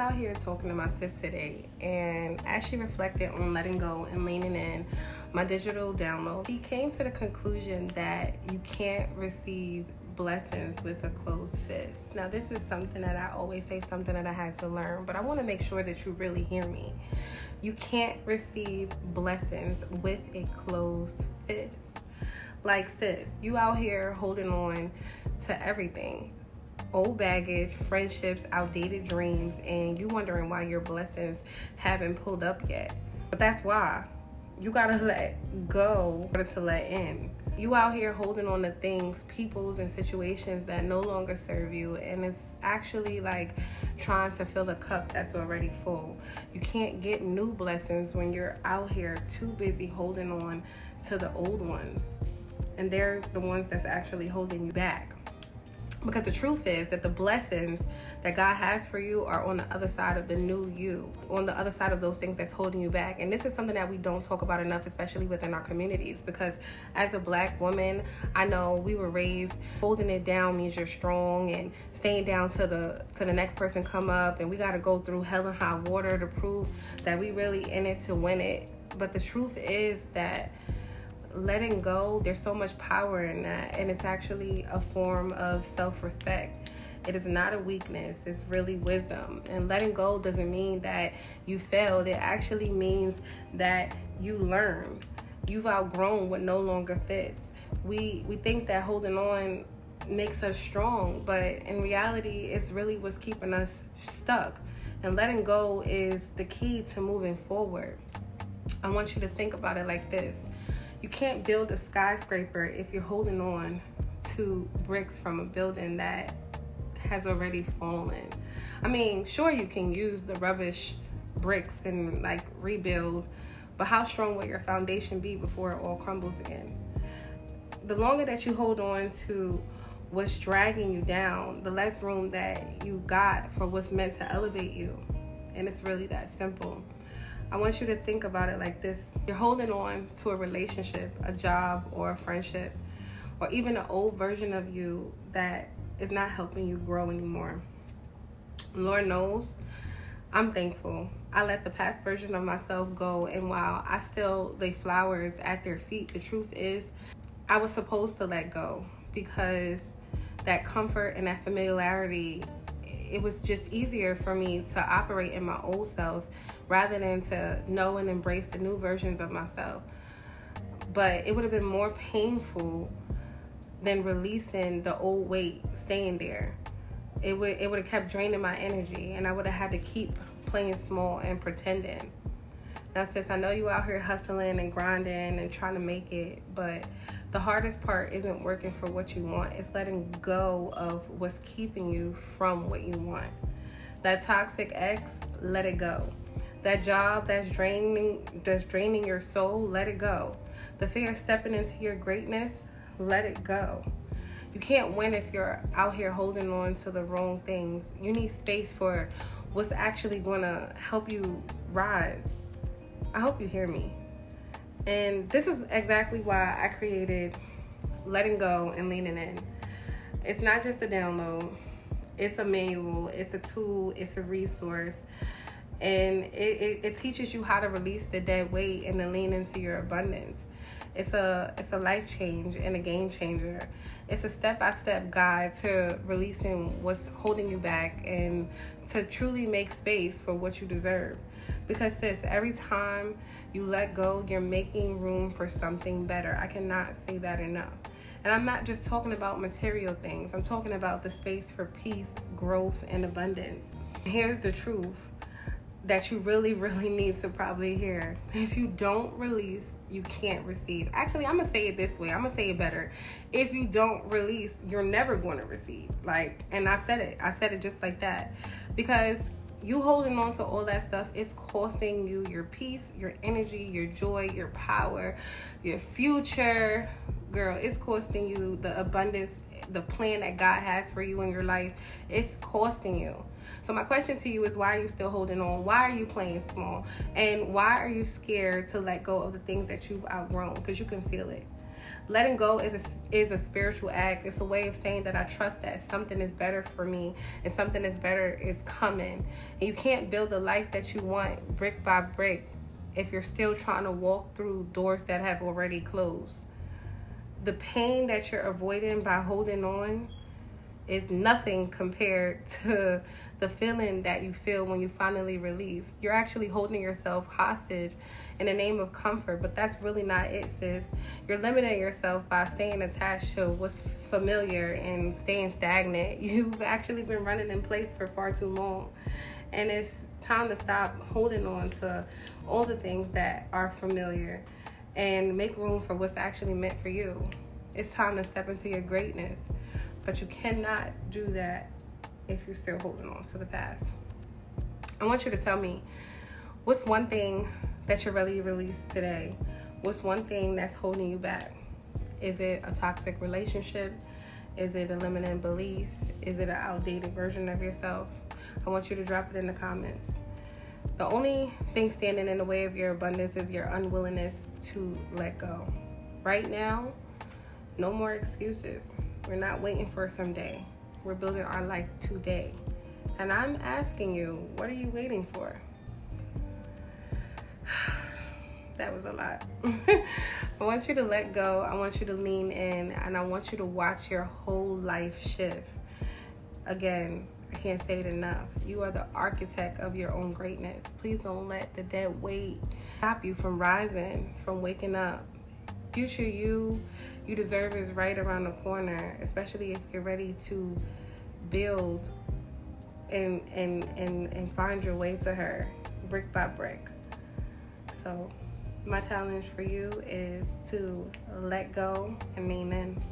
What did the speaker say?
out here talking to my sis today, and as she reflected on letting go and leaning in, my digital download, she came to the conclusion that you can't receive blessings with a closed fist. Now, this is something that I always say, something that I had to learn, but I want to make sure that you really hear me. You can't receive blessings with a closed fist. Like, sis, you out here holding on to everything. Old baggage, friendships, outdated dreams, and you wondering why your blessings haven't pulled up yet. But that's why. You gotta let go in order to let in. You out here holding on to things, peoples, and situations that no longer serve you, and it's actually like trying to fill a cup that's already full. You can't get new blessings when you're out here too busy holding on to the old ones, and they're the ones that's actually holding you back. Because the truth is that the blessings that God has for you are on the other side of the new you, on the other side of those things that's holding you back. And this is something that we don't talk about enough, especially within our communities. Because as a Black woman, I know we were raised holding it down means you're strong, and staying down to the next person come up, and we got to go through hell and high water to prove that we really in it to win it. But the truth is that letting go, there's so much power in that, and it's actually a form of self-respect. It is not a weakness, it's really wisdom. And letting go doesn't mean that you failed. It actually means that you learned. You've outgrown what no longer fits. We think that holding on makes us strong, but in reality, it's really what's keeping us stuck. And letting go is the key to moving forward. I want you to think about it like this. You can't build a skyscraper if you're holding on to bricks from a building that has already fallen. I mean, sure, you can use the rubbish bricks and like rebuild, but how strong will your foundation be before it all crumbles again? The longer that you hold on to what's dragging you down, the less room that you got for what's meant to elevate you. And it's really that simple. I want you to think about it like this. You're holding on to a relationship, a job, or a friendship, or even an old version of you that is not helping you grow anymore. Lord knows, I'm thankful. I let the past version of myself go, and while I still lay flowers at their feet, the truth is I was supposed to let go, because that comfort and that familiarity, it was just easier for me to operate in my old selves rather than to know and embrace the new versions of myself. But it would have been more painful than releasing the old weight, staying there. It would have kept draining my energy, and I would have had to keep playing small and pretending. Now, sis, I know you out here hustling and grinding and trying to make it, but the hardest part isn't working for what you want. It's letting go of what's keeping you from what you want. That toxic ex, let it go. That job that's draining your soul, let it go. The fear of stepping into your greatness, let it go. You can't win if you're out here holding on to the wrong things. You need space for what's actually going to help you rise. I hope you hear me. And this is exactly why I created Letting Go and Leaning In. It's not just a download. It's a manual. It's a tool. It's a resource. And it teaches you how to release the dead weight and to lean into your abundance. It's a life change and a game changer. It's a step-by-step guide to releasing what's holding you back and to truly make space for what you deserve. Because sis, every time you let go, you're making room for something better. I cannot say that enough. And I'm not just talking about material things. I'm talking about the space for peace, growth, and abundance. Here's the truth that you really, really need to probably hear. If you don't release, you can't receive. Actually, I'm going to say it this way. I'm going to say it better. If you don't release, you're never going to receive. And I said it. I said it just like that. Because you holding on to all that stuff is costing you your peace, your energy, your joy, your power, your future. Girl, it's costing you the abundance, the plan that God has for you in your life. It's costing you. So my question to you is, why are you still holding on? Why are you playing small? And why are you scared to let go of the things that you've outgrown? Because you can feel it. Letting go is a spiritual act. It's a way of saying that I trust that something is better for me and something is better is coming. And you can't build a life that you want brick by brick if you're still trying to walk through doors that have already closed. The pain that you're avoiding by holding on is nothing compared to the feeling that you feel when you finally release. You're actually holding yourself hostage in the name of comfort, but that's really not it, sis. You're limiting yourself by staying attached to what's familiar and staying stagnant. You've actually been running in place for far too long, and it's time to stop holding on to all the things that are familiar and make room for what's actually meant for you. It's time to step into your greatness. But you cannot do that if you're still holding on to the past. I want you to tell me, what's one thing that you're ready to release today? What's one thing that's holding you back? Is it a toxic relationship? Is it a limiting belief? Is it an outdated version of yourself? I want you to drop it in the comments. The only thing standing in the way of your abundance is your unwillingness to let go. Right now, no more excuses. We're not waiting for someday. We're building our life today. And I'm asking you, what are you waiting for? That was a lot. I want you to let go. I want you to lean in. And I want you to watch your whole life shift. Again, I can't say it enough. You are the architect of your own greatness. Please don't let the dead weight stop you from rising, from waking up. Future you deserve is right around the corner, especially if you're ready to build and find your way to her brick by brick. So my challenge for you is to let go and lean in.